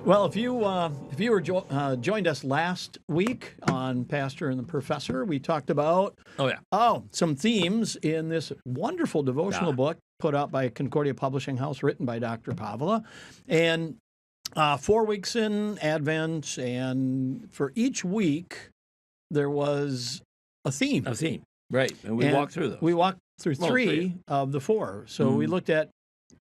Well, if you were joined us last week on Pastor and the Professor, we talked about some themes in this wonderful devotional book put out by Concordia Publishing House, written by Dr. Pavla, and 4 weeks in Advent, and for each week there was a theme. A theme, right? And we walked through those. We walked through three of the four. So we looked at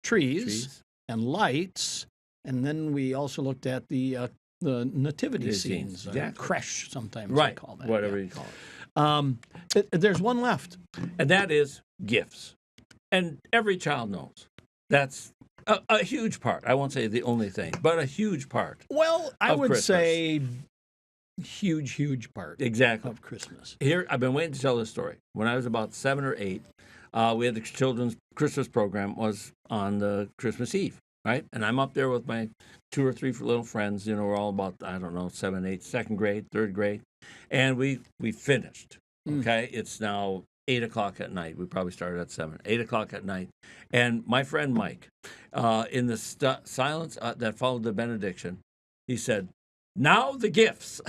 trees and lights. And then we also looked at the nativity scenes, creche sometimes we call that. Whatever you call it. There's one left. And that is gifts. And every child knows that's a huge part. I won't say the only thing, but a huge part. Well, I would Christmas. say huge part of Christmas. Here, I've been waiting to tell this story. When I was about 7 or 8, we had the children's Christmas program was on the Christmas Eve. Right? And I'm up there with my 2 or 3 little friends. You know, we're all about, 7, 8, second grade, third grade. And we finished. Okay? It's now 8 o'clock at night. We probably started at 7, 8 o'clock at night. And my friend Mike, in the silence that followed the benediction, he said, "Now the gifts."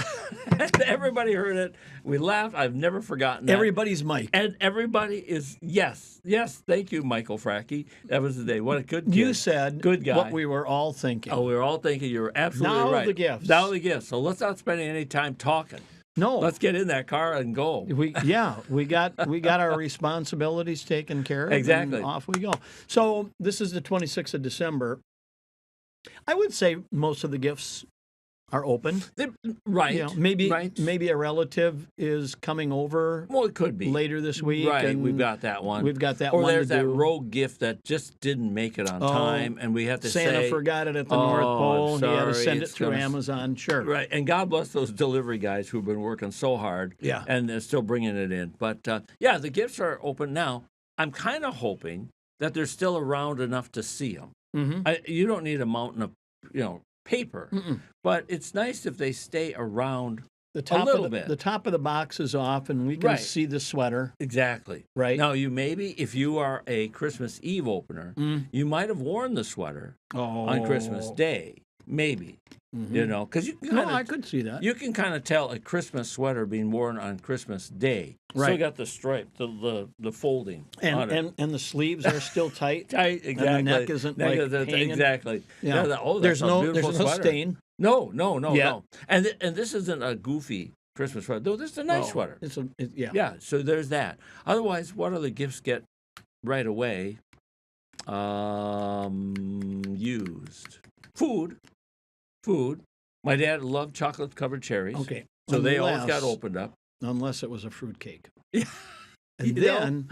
And everybody heard it. We laughed. I've never forgotten that. Everybody's Mike. And everybody is, yes, thank you, Michael Fracky. That was the day. What a good kid. You said good guy. What we were all thinking. Oh, we were all thinking. You were absolutely right. Now the gifts. Now the gifts. So let's not spend any time talking. No. Let's get in that car and go. We got our responsibilities taken care of. Exactly. And off we go. So this is the 26th of December. I would say most of the gifts are open. Right. You know, maybe a relative is coming over. Well, it could be later this week. Right. And we've got that one. Or there's that rogue gift that just didn't make it on time, and we have to say Santa forgot it at the North Pole. He had to send it through Amazon. Sure. Right. And God bless those delivery guys who've been working so hard. Yeah. And they're still bringing it in. But the gifts are open now. I'm kind of hoping that they're still around enough to see them. Mm-hmm. You don't need a mountain of, paper. But it's nice if they stay around a little bit. The top of the box is off, and we can see the sweater. Exactly. Right. Now, if you are a Christmas Eve opener, you might have worn the sweater on Christmas Day. Maybe. Because you can I could see that. You can kind of tell a Christmas sweater being worn on Christmas Day. Right. Still got the stripe, the folding on it. And the sleeves are still tight. Tight, exactly. And the neck isn't hanging. Exactly. Yeah. There's no sweater. stain. No. And this isn't a goofy Christmas sweater. Though this is a nice sweater. Yeah. So there's that. Otherwise, what other gifts get right away used? Food. My dad loved chocolate-covered cherries. Okay. So they always got opened up. Unless it was a fruitcake. Yeah. And then,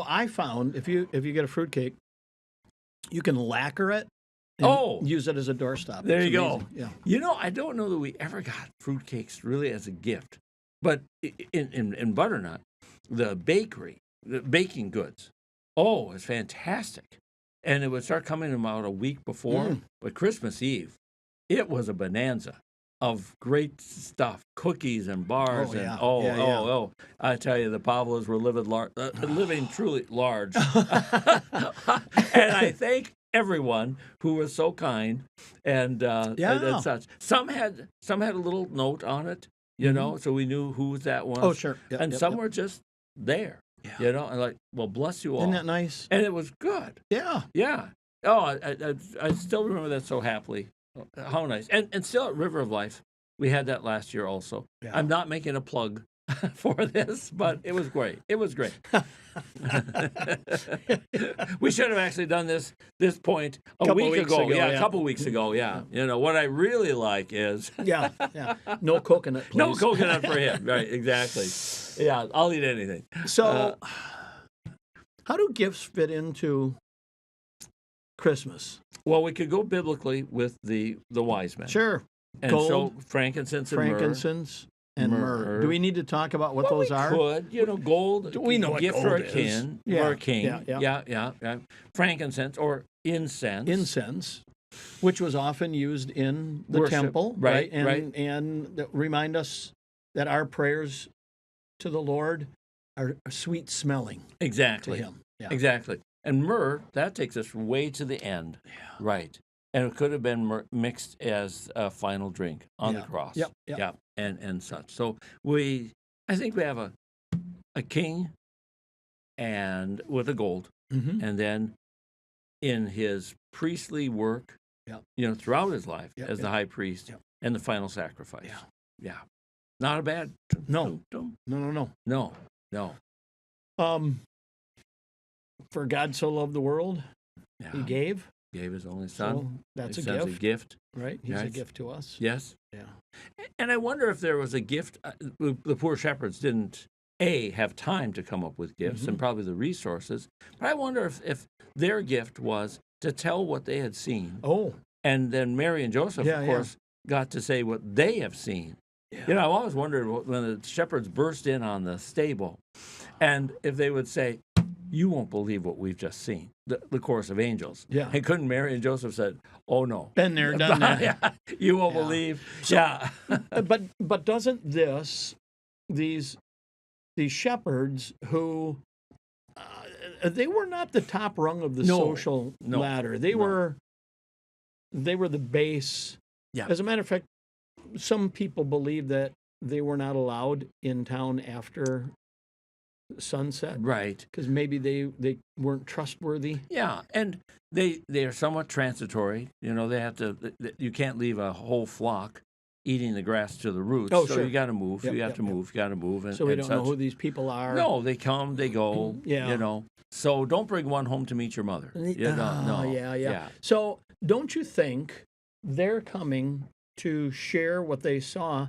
I found if you get a fruitcake, you can lacquer it and use it as a doorstop. There it's you amazing. go. Yeah. I don't know that we ever got fruitcakes really as a gift. But in Butternut, the baking goods, it's fantastic. And it would start coming about a week before. But Christmas Eve, it was a bonanza of great stuff, cookies and bars. I tell you, the Pavlos were living truly large. And I thank everyone who was so kind and such. Some had a little note on it, so we knew who that was. Oh, sure. Yep, and some were just there. Yeah. And like, well, bless you all. Isn't that nice? And it was good. Yeah. Yeah. Oh, I still remember that so happily. How nice. And still at River of Life, we had that last year also. Yeah. I'm not making a plug for this, but it was great. It was great. We should have actually done this point a week ago. Yeah, a couple weeks ago. Yeah. What I really like is no coconut, please. No coconut for him. Right, exactly. Yeah, I'll eat anything. So how do gifts fit into Christmas? Well, we could go biblically with the wise men. Sure. And gold, so frankincense and myrrh. Do we need to talk about what those are? We could. Gold. We know what gift gold for a is. king. Or a king. Yeah. Frankincense or incense. Incense, which was often used in the worship. temple, Right. And remind us that our prayers to the Lord are sweet smelling. Exactly. To Him. Yeah. Exactly. And myrrh, that takes us way to the end. Yeah. Right. and it could have been mixed as a final drink on the cross. Yep. And such. So I think we have a king and with a gold, and then in his priestly work, throughout his life as the high priest and the final sacrifice. Yeah. Not a bad. No. For God so loved the world, he gave his only son. So that's a gift. Right? He's a gift to us. Yes. Yeah. And I wonder if there was a gift. The poor shepherds didn't, have time to come up with gifts and probably the resources. But I wonder if their gift was to tell what they had seen. Oh. And then Mary and Joseph, of course, got to say what they have seen. Yeah. I've always wondered when the shepherds burst in on the stable, and if they would say, "You won't believe what we've just seen," the chorus of angels. Yeah. And couldn't Mary and Joseph said, "Oh no, been there, done that." You won't believe. So, but doesn't these shepherds who they were not the top rung of the social ladder. They were the base. Yeah. As a matter of fact, some people believe that they were not allowed in town after sunset. Right. Because maybe they weren't trustworthy. Yeah, and they are somewhat transitory. They have to. You can't leave a whole flock eating the grass to the roots. Oh, so sure. you got to move. You got to move. And, so we don't know who these people are. No, they come, they go. Yeah. So don't bring one home to meet your mother. No. Yeah. So don't you think they're coming to share what they saw?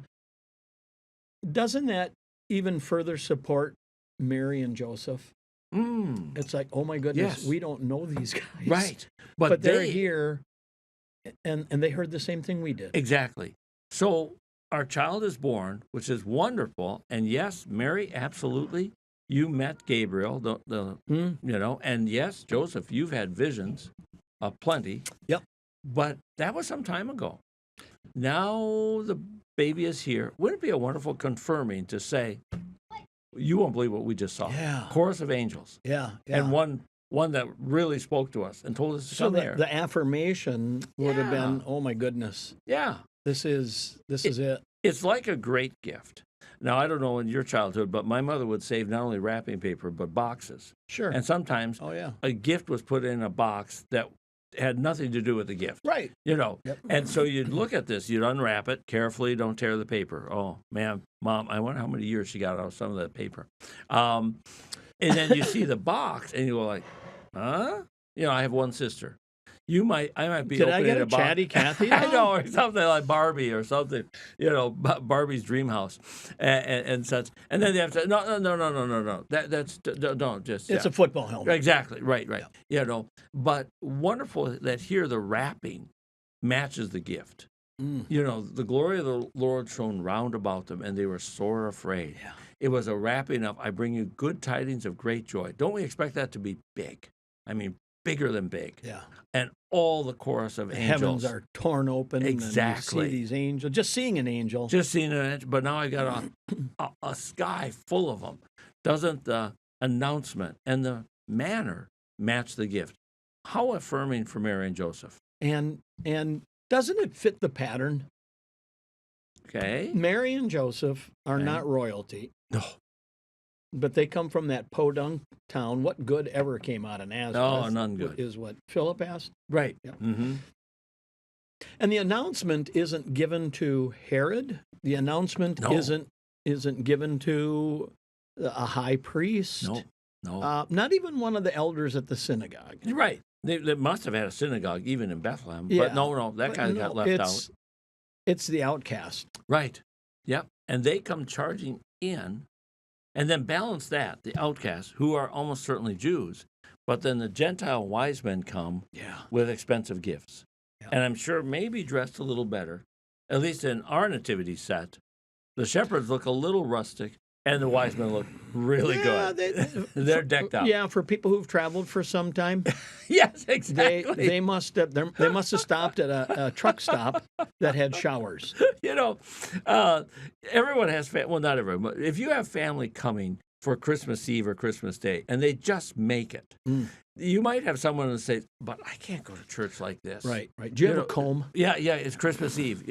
Doesn't that even further support Mary and Joseph? It's like, oh my goodness, we don't know these guys. Right. But they're here, and they heard the same thing we did. Exactly. So our child is born, which is wonderful. And yes, Mary, absolutely. You met Gabriel, and yes, Joseph, you've had visions, plenty. Yep. But that was some time ago. Now the baby is here. Wouldn't it be a wonderful confirming to say, you won't believe what we just saw? Yeah. Chorus of angels. Yeah. And one that really spoke to us and told us to come here. The affirmation would have been, oh my goodness. Yeah. This is it. It's like a great gift. Now, I don't know in your childhood, but my mother would save not only wrapping paper, but boxes. Sure. And sometimes a gift was put in a box that had nothing to do with the gift. Right. Yep. And so you'd look at this, you'd unwrap it carefully, don't tear the paper. Oh, man, Mom, I wonder how many years she got out of some of that paper. And then you see the box, and you go like, huh? I have one sister. I might be. Did opening I get a box. chatty Cathy? I know, or something like Barbie or something. Barbie's dream house and such. And then they have to no. That's don't just. It's a football helmet. Exactly. Right. But wonderful that here the wrapping matches the gift. The glory of the Lord shone round about them, and they were sore afraid. Yeah. It was a wrapping up. I bring you good tidings of great joy. Don't we expect that to be big? I mean, bigger than big. Yeah. And all the chorus of angels. Heavens are torn open. Exactly. And you see these angels. Just seeing an angel. But now I got a sky full of them. Doesn't the announcement and the manner match the gift? How affirming for Mary and Joseph. And doesn't it fit the pattern? Okay. Mary and Joseph are not royalty. No. But they come from that podunk town. What good ever came out of Nazareth? No, none good. Is what Philip asked? Right. Yep. Mm-hmm. And the announcement isn't given to Herod. The announcement isn't given to a high priest. No. Not even one of the elders at the synagogue. Right. They must have had a synagogue even in Bethlehem. But no, that guy got left out. It's the outcast. Right. Yep. And they come charging in. And then balance that, the outcasts, who are almost certainly Jews, but then the Gentile wise men come with expensive gifts. Yeah. And I'm sure maybe dressed a little better, at least in our nativity set. The shepherds look a little rustic, and the wise men look really good. They're decked out. Yeah, for people who've traveled for some time. Yes, exactly. They must have stopped at a truck stop that had showers. Everyone has not everyone, but if you have family coming for Christmas Eve or Christmas Day, and they just make it, you might have someone who say, but I can't go to church like this. Right. Do you have a comb? Yeah, it's Christmas Eve.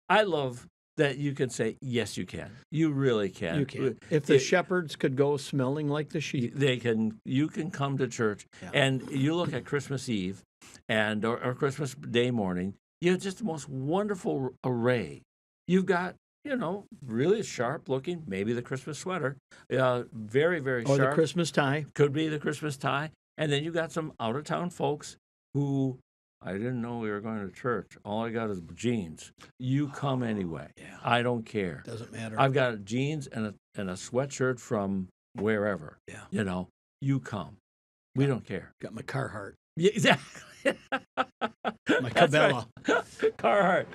I love that you can say, yes, you can. You really can. You can. If the shepherds could go smelling like the sheep. You can come to church, and you look at Christmas Eve and or Christmas Day morning, you have just the most wonderful array. You've got, really sharp looking, maybe the Christmas sweater, very, very sharp. Or the Christmas tie. Could be the Christmas tie. And then you got some out-of-town folks who, I didn't know we were going to church. All I got is jeans. You come anyway. Yeah. I don't care. Doesn't matter. I've got jeans and a sweatshirt from wherever. Yeah. You come. We don't care. Got my Carhartt. Yeah, exactly. My Cabela. Right. Carhartt.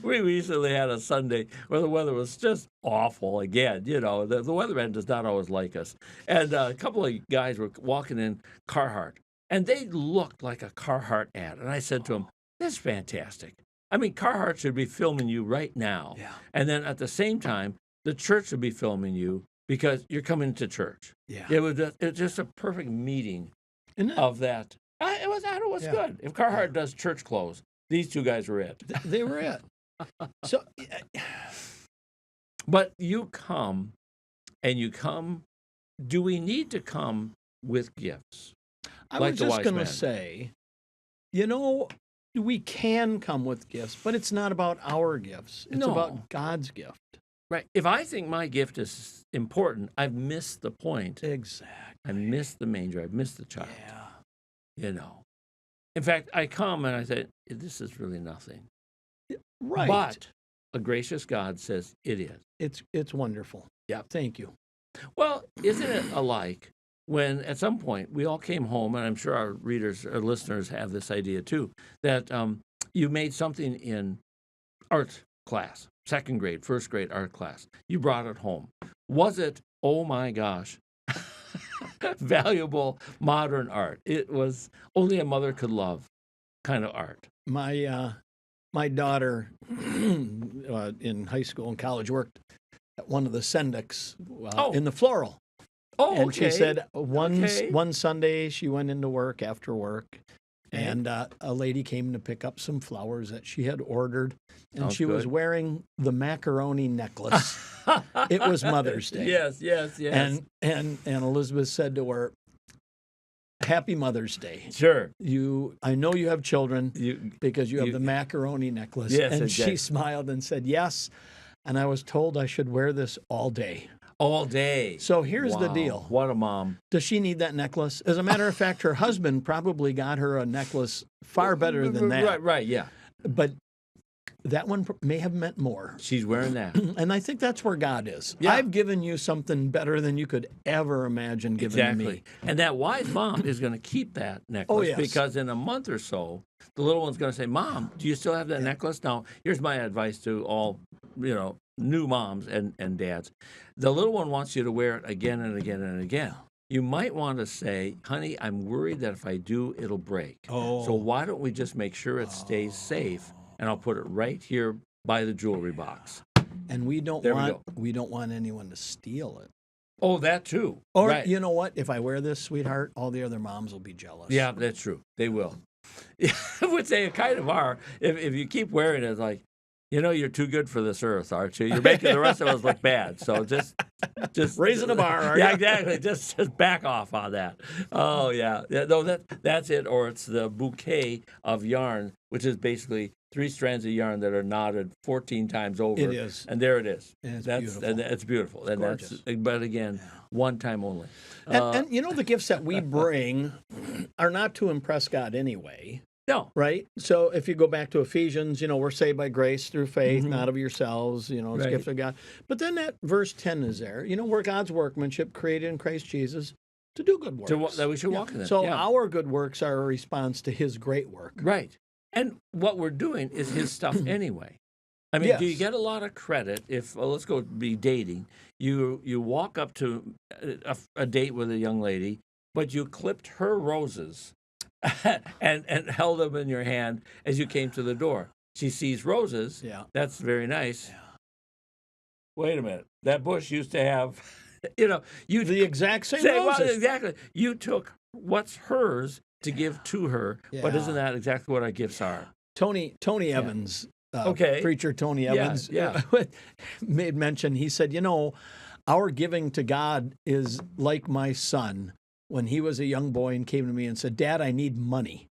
We recently had a Sunday where the weather was just awful again. The weatherman does not always like us. And a couple of guys were walking in Carhartt, and they looked like a Carhartt ad. And I said to them, this is fantastic. I mean, Carhartt should be filming you right now. Yeah. And then at the same time, the church should be filming you because you're coming to church. Yeah. It was just a perfect meeting of that. It was good. If Carhartt does church clothes, these two guys were it. They were it. So, but you come, do we need to come with gifts? I was just going to say, we can come with gifts, but it's not about our gifts. It's about God's gift. Right. If I think my gift is important, I've missed the point. Exactly. I missed the manger. I've missed the child. Yeah. In fact, I come and I say, this is really nothing. Right. But a gracious God says it is. It's wonderful. Yeah. Thank you. Well, isn't it alike when at some point we all came home, and I'm sure our readers or listeners have this idea too, that you made something in art class, second grade, first grade art class. You brought it home. Was it, oh my gosh, valuable modern art? It was only a mother could love kind of art. My daughter in high school and college worked at one of the Sendecs in the floral. Oh, and she said one Sunday she went into work after work, and a lady came to pick up some flowers that she had ordered, and she was wearing the macaroni necklace. It was Mother's Day. Yes. And Elizabeth said to her, Happy Mother's Day. Sure. I know you have children because you have the macaroni necklace. Yes, and exactly. she smiled and said, yes. And I was told I should wear this all day. All day. So here's the deal. What a mom. Does she need that necklace? As a matter of fact, her husband probably got her a necklace far better than that. Right, yeah. But that one may have meant more. She's wearing that. And I think that's where God is. Yeah. I've given you something better than you could ever imagine giving me. And that wise mom is going to keep that necklace because in a month or so, the little one's going to say, Mom, do you still have that necklace? Now, here's my advice to all, new moms and dads. The little one wants you to wear it again and again and again. You might want to say, honey, I'm worried that if I do, it'll break. Oh. So why don't we just make sure it stays safe? And I'll put it right here by the jewelry box. And we don't want anyone to steal it. Oh, that too. Or right. You know what? If I wear this, sweetheart, all the other moms will be jealous. Yeah, that's true. They will. I would say it kind of are. If you keep wearing it, it's like, you're too good for this earth, aren't you? You're making the rest of us look bad. So just raising the bar, aren't you? Yeah, exactly. Just back off on that. Oh yeah. No, that's it. Or it's the bouquet of yarn, which is basically 3 strands of yarn that are knotted 14 times over. It is. And there it is. And beautiful. And it's beautiful. It's gorgeous. But again, one time only. And the gifts that we bring are not to impress God anyway. No. Right? So if you go back to Ephesians, we're saved by grace through faith, not of yourselves, it's a gift of God. But then that verse 10 is there. We're God's workmanship created in Christ Jesus to do good works. That we should walk in it. So our good works are a response to his great work. Right. And what we're doing is his stuff anyway. I mean, do you get a lot of credit if, let's go be dating, you walk up to a date with a young lady, but you clipped her roses and held them in your hand as you came to the door. She sees roses. Yeah. That's very nice. Yeah. Wait a minute. That bush used to have, the exact same roses. Well, exactly. You took what's hers to give to her. Yeah. But isn't that exactly what our gifts are? Tony Evans, Okay. preacher Tony Evans, Yeah. made mention. He said, our giving to God is like my son when he was a young boy and came to me and said, Dad, I need money.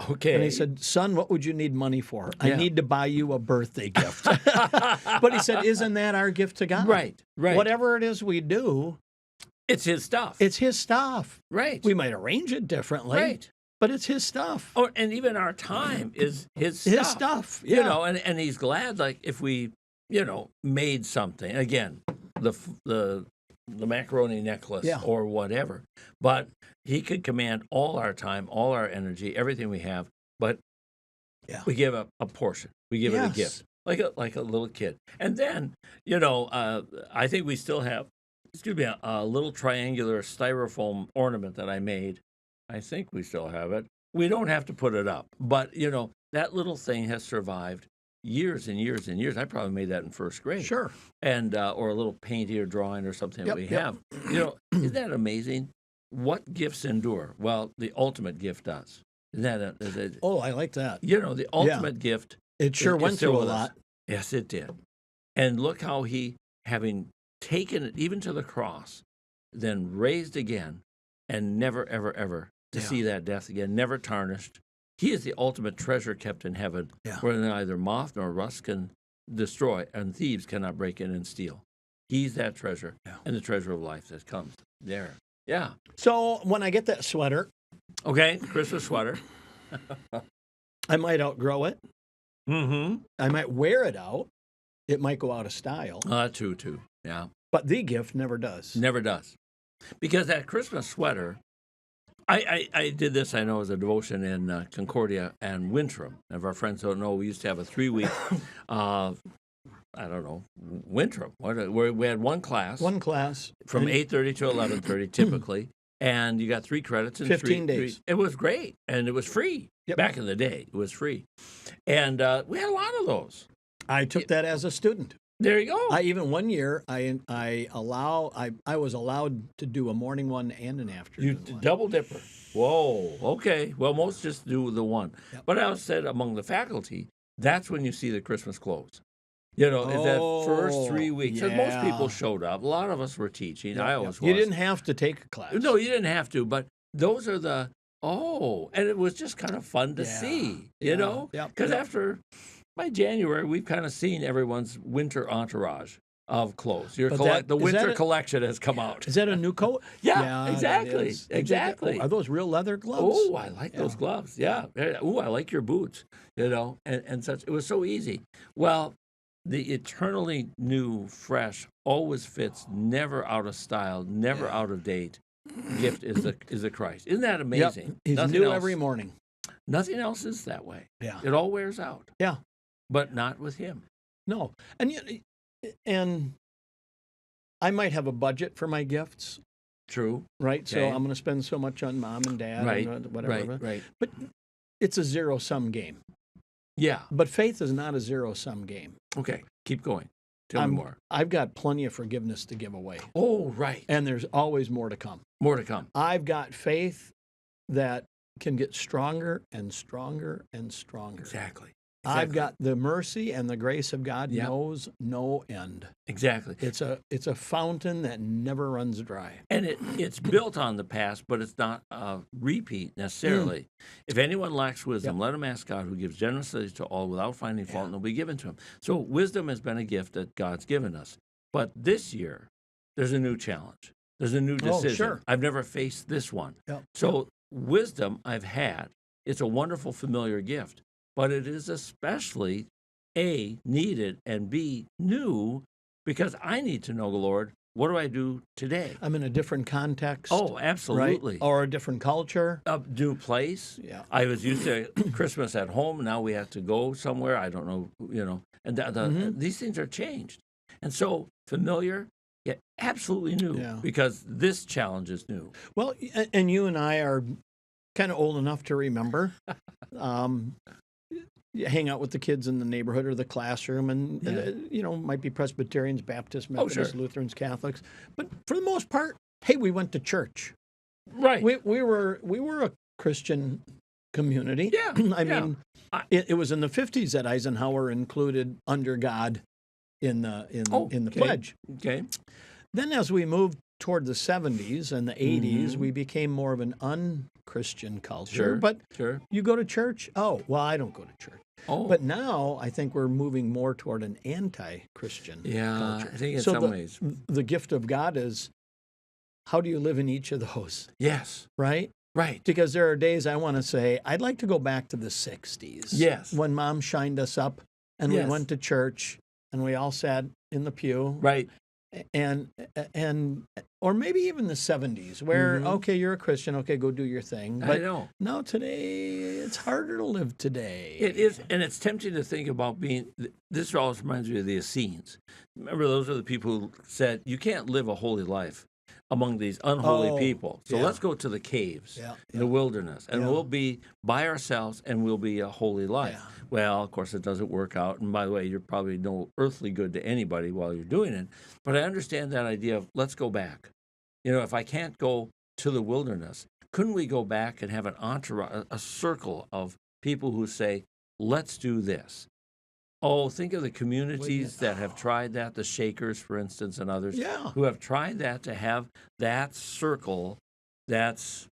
Okay. And he said, son, what would you need money for? Yeah. I need to buy you a birthday gift. But he said, isn't that our gift to God? Right. Whatever it is we do, it's his stuff. it's his stuff. Right. We might arrange it differently. Right. But it's his stuff. Oh, and even our time is his stuff. His stuff. Yeah. And he's glad, like, if we, made something. Again, the macaroni necklace or whatever. But he could command all our time, all our energy, everything we have. But we give a portion. We give it a gift, like a little kid. And then, I think we still have, a little triangular styrofoam ornament that I made. I think we still have it. We don't have to put it up. But, that little thing has survived years and years and years. I probably made that in first grade. Sure. And or a little painting or drawing or something that we have. Isn't that amazing? What gifts endure? Well, the ultimate gift does. Isn't that Oh, I like that. The ultimate gift. It sure went through a lot. Yes, it did. And look how he, having taken it even to the cross, then raised again, and never, ever, ever to see that death again, never tarnished. He is the ultimate treasure kept in heaven, where neither moth nor rust can destroy, and thieves cannot break in and steal. He's that treasure, and the treasure of life that comes there. Yeah. So when I get that sweater, okay, Christmas sweater, I might outgrow it. Mm-hmm. I might wear it out. It might go out of style. Too. Yeah. But the gift never does. Never does. Because that Christmas sweater, I did this, I know, as a devotion in Concordia and Winthrop. If our friends don't know, we used to have a 3-week, Winthrop, where we had one class. One class. From 8:30 to 11:30, typically. And you got 3 credits in 15 days. It was great. And it was free. Yep. Back in the day, it was free. And we had a lot of those. I took that as a student. There you go. Even one year, I was allowed to do a morning one and an afternoon one. Double dipper. Whoa. Okay. Well, most just do the one. Yep. But I said among the faculty, that's when you see the Christmas clothes. It's that first 3 weeks. Yeah. Most people showed up. A lot of us were teaching. I always was. You didn't have to take a class. No, you didn't have to. But those are the, and it was just kind of fun to see, Because after, by January, we've kind of seen everyone's winter entourage of clothes. The winter collection has come out. Is that a new coat? Yeah, exactly. Exactly. Are those real leather gloves? Oh, I like those gloves. Yeah. Oh, I like your boots, and such. It was so easy. Well, the eternally new, fresh, always fits, never out of style, never out of date gift is the Christ. Isn't that amazing? Yep. He's Nothing new else, every morning. Nothing else is that way. Yeah. It all wears out. Yeah. But not with him. No. And I might have a budget for my gifts. True. Right? Okay. So I'm going to spend so much on mom and dad and whatever. Right. But it's a zero-sum game. Yeah. But faith is not a zero-sum game. Okay. Keep going. Tell me more. I've got plenty of forgiveness to give away. Oh, right. And there's always more to come. More to come. I've got faith that can get stronger and stronger and stronger. Exactly. I've got the mercy and the grace of God knows no end. Exactly. It's a fountain that never runs dry. And it's built on the past, but it's not a repeat necessarily. If anyone lacks wisdom, let him ask God, who gives generously to all without finding fault, and it'll be given to him. So wisdom has been a gift that God's given us. But this year, there's a new challenge. There's a new decision. Oh, sure. I've never faced this one. Yep. So wisdom I've had. It's a wonderful, familiar gift. But it is especially, A, needed, and B, new, because I need to know the Lord. What do I do today? I'm in a different context. Oh, absolutely. Right? Or a different culture. A new place. Yeah. I was used to Christmas at home. Now we have to go somewhere. I don't know, and these things are changed. And so familiar, yet absolutely new, because this challenge is new. Well, and you and I are kind of old enough to remember. You hang out with the kids in the neighborhood or the classroom, and might be Presbyterians, Baptists, Methodists, Lutherans, Catholics. But for the most part, hey, we went to church. Right. We were a Christian community. Yeah. I mean, it was in the 50s that Eisenhower included under God in the pledge. Okay. Then as we moved toward the 70s and the 80s, we became more of an un-Christian culture. Sure. But Sure. you go to church? Oh, well, I don't go to church. Oh. But now I think we're moving more toward an anti-Christian culture. I think in some ways. The gift of God is, how do you live in each of those? Yes. Right? Right. Because there are days I want to say, I'd like to go back to the 60s. Yes. When Mom shined us up and we went to church and we all sat in the pew. Right. And or maybe even the 70s where, okay, you're a Christian, okay, go do your thing. But I know. No, today, it's harder to live today. It is, and it's tempting to think about this always reminds me of the Essenes. Remember, those are the people who said, you can't live a holy life among these unholy people. So let's go to the caves, the wilderness, and we'll be by ourselves and we'll be a holy life. Yeah. Well, of course, it doesn't work out. And by the way, you're probably no earthly good to anybody while you're doing it. But I understand that idea of let's go back. If I can't go to the wilderness, couldn't we go back and have an entourage, a circle of people who say, let's do this? Oh, think of the communities that have tried that, the Shakers, for instance, and others, who have tried that to have that circle that's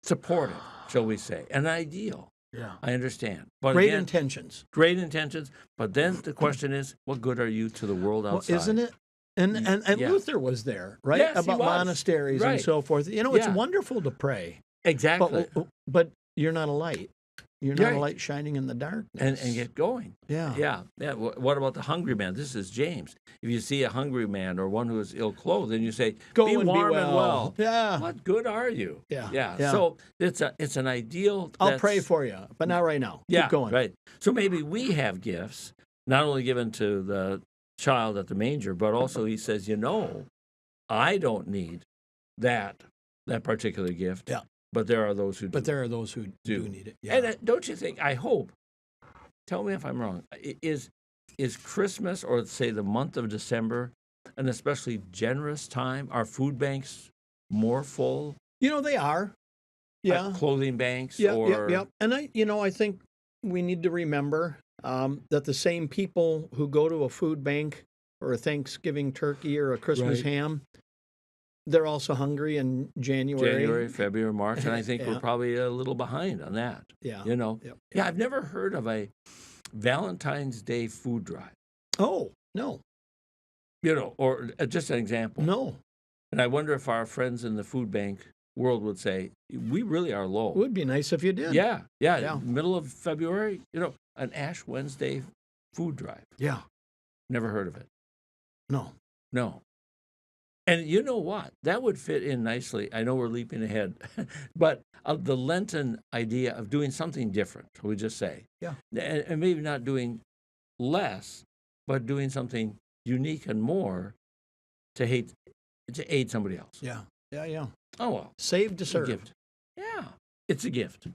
supportive, shall we say, an ideal. Yeah, I understand. But great intentions. Great intentions. But then the question is, what good are you to the world outside? Well, isn't it? And Luther was there, right? Yes, about monasteries and so forth. It's wonderful to pray. Exactly. But you're not a light. You're not a light shining in the darkness. And get going. Yeah. What about the hungry man? This is James. If you see a hungry man or one who is ill-clothed, then you say, go be and warm be well. and well. Yeah. What good are you? Yeah. So it's an ideal. I'll pray for you, but not right now. Keep going. Right. So maybe we have gifts, not only given to the child at the manger, but also he says, I don't need that particular gift. Yeah. But there are those who do. But there are those who do need it. Yeah. And don't you think, I hope, tell me if I'm wrong, is Christmas or, say, the month of December an especially generous time? Are food banks more full? They are. Yeah. Clothing banks? Yeah. And I think we need to remember that the same people who go to a food bank or a Thanksgiving turkey or a Christmas ham, they're also hungry in January, February, March, and I think we're probably a little behind on that. Yeah. Yeah, I've never heard of a Valentine's Day food drive. Oh, no. Or just an example. No. And I wonder if our friends in the food bank world would say, we really are low. It would be nice if you did. Yeah. Middle of February, an Ash Wednesday food drive. Yeah. Never heard of it. No. And you know what? That would fit in nicely. I know we're leaping ahead, but the Lenten idea of doing something different, we just say. Yeah. And maybe not doing less, but doing something unique and more to aid somebody else. Yeah. Oh, well. Save to serve. A gift. Yeah. It's a gift.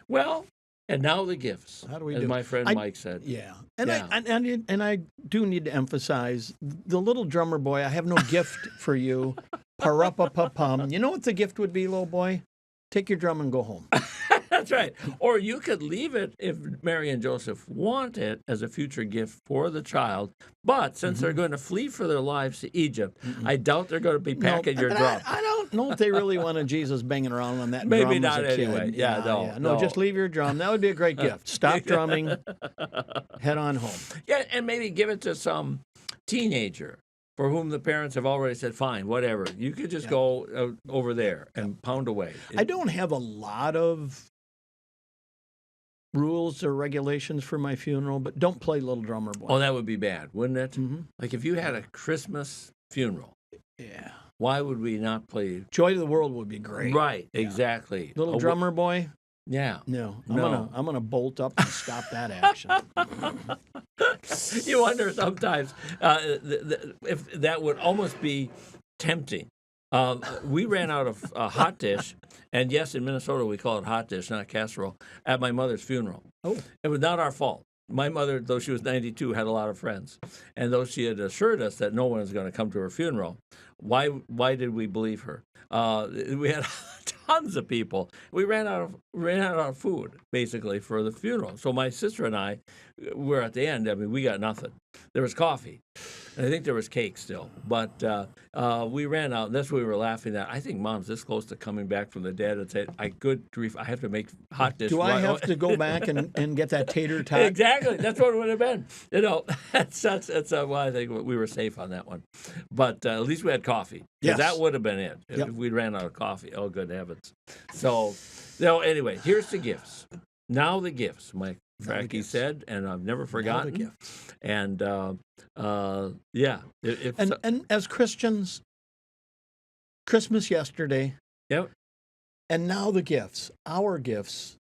Well, and now the gifts. How do we as do? My friend Mike said. Yeah. And I do need to emphasize, the little drummer boy, I have no gift for you. Pa-ra-pa-pa-pum. You know what the gift would be, little boy? Take your drum and go home. That's right. Or you could leave it if Mary and Joseph want it as a future gift for the child. But since they're going to flee for their lives to Egypt, I doubt they're going to be packing your drum. I don't know if they really wanted Jesus banging around on that Maybe drum not as a kid. anyway. Yeah, no, just leave your drum. That would be a great gift. Stop drumming. Head on home. Yeah, and maybe give it to some teenager for whom the parents have already said, fine, whatever. You could just go over there and pound away. I don't have a lot of rules or regulations for my funeral, but don't play Little Drummer Boy. Oh, that would be bad, wouldn't it? Mm-hmm. Like if you had a Christmas funeral. Yeah. Why would we not play? Joy to the World would be great. Right, exactly. Little Drummer Boy? Yeah. No. I'm gonna bolt up and stop that action. You wonder sometimes if that would almost be tempting. We ran out of hot dish, and yes, in Minnesota we call it hot dish, not casserole, at my mother's funeral. Oh. It was not our fault. My mother, though she was 92, had a lot of friends. And though she had assured us that no one was going to come to her funeral, why did we believe her? We had tons of people. We ran out of food, basically, for the funeral. So my sister and I were at the end. I mean, we got nothing. There was coffee. And I think there was cake still. But we ran out, and that's what we were laughing at. I think Mom's this close to coming back from the dead and saying, I have to make hot dish. Do I have to go back and get that tater tot? Exactly. That's what it would have been. That's why I think we were safe on that one. But at least we had coffee. Yes. That would have been it if we ran out of coffee. Oh, good heavens. So, anyway, here's the gifts. Now the gifts, Mike Fracke said, and I've never forgotten. Now the gifts. And, and as Christians, Christmas yesterday. Yep. And now the gifts, our gifts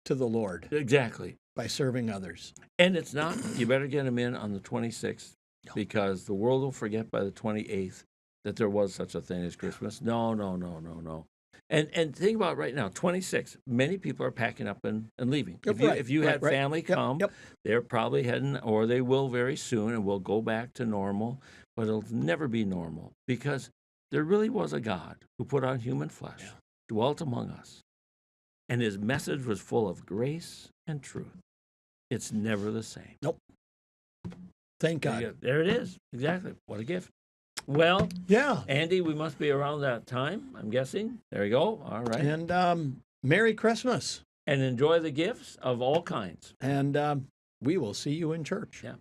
to the Lord. Exactly. By serving others. And it's not, you better get them in on the 26th because the world will forget by the 28th that there was such a thing as Christmas. No. And think about it right now, 26, many people are packing up and leaving. If you had family come, they're probably heading, or they will very soon, and we'll go back to normal, but it'll never be normal because there really was a God who put on human flesh, dwelt among us, and his message was full of grace and truth. It's never the same. Nope. Thank God. There it is. Exactly. What a gift. Well, yeah, Andy, we must be around that time, I'm guessing. There you go. All right. And Merry Christmas. And enjoy the gifts of all kinds. And we will see you in church. Yeah.